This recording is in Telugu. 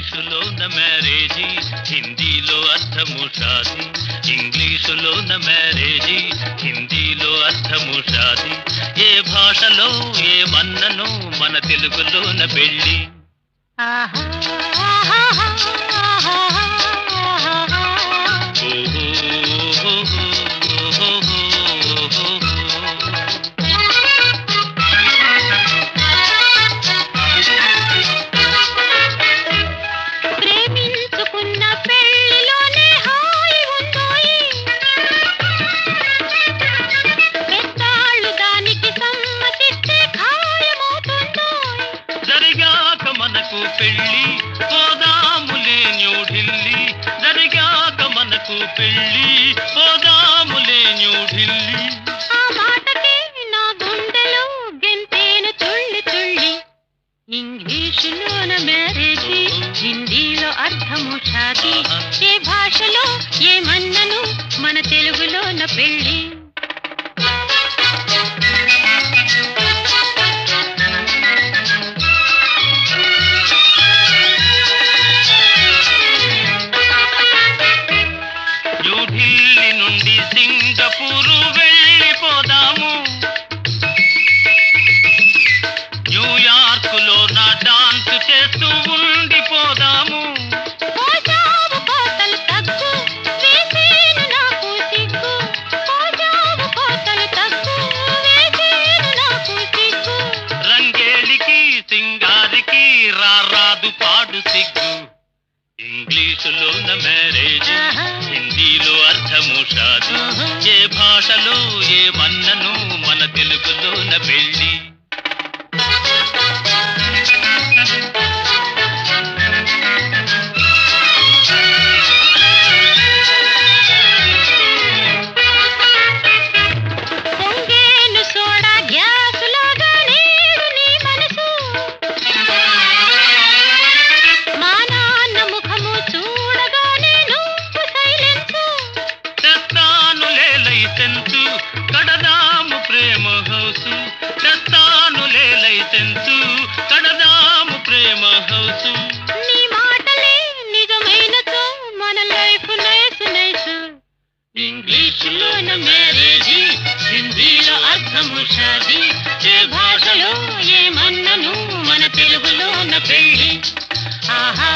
ఇంగ్లీషులోన మ్యారేజీ, హిందీలో అర్థము షాదీ. ఇంగ్లీషులోన మ్యారేజీ, హిందీలో అర్థము షాదీ. ఏ భాషలో ఏమన్ననో మన తెలుగులోన పెళ్ళి. మనకు పెళ్ళి పోదాములే న్యూఢిల్లీ, జరిగాక మనకు పెళ్ళి పోదాములే న్యూఢిల్లీ. ఆ మాటకి నా గుండెలో గెంతేను తుళ్ళి తుళ్ళి. ఇంగ్లీషులోన మ్యారేజీ, హిందీలో అర్థము షాదీ. ఏ భాషలో ఏమన్నను మన తెలుగులోన పెళ్ళి. న్యూఢిల్లీ నుండి సింగపూరు వెళ్ళిపోదాము, న్యూయార్కులో నా డాన్స్ చేస్తూ ఉండిపోదాము. రంగేలికి సింగారికి రారాదు పాడు సిగ్గు. ఇంగ్లీషులోన మ్యారేజ్, హిందీలో అర్థము షాదీ. ఏ భాషలో ఏమన్నను మన తెలుగులోన పెళ్ళి. కడదాము ప్రేమ హౌసు, తెస్తానులే లైసెన్సు, కడదాము ప్రేమ హౌసు. నీ మాటలే నిజమైనతో మన లైఫ్ నైస్ నైస్. ఇంగ్లీషులోన మ్యారేజీ, హిందీలో అర్థము షాదీ. ఏ భాషలో ఏమన్నను మన తెలుగులోన పెళ్ళి. ఆహా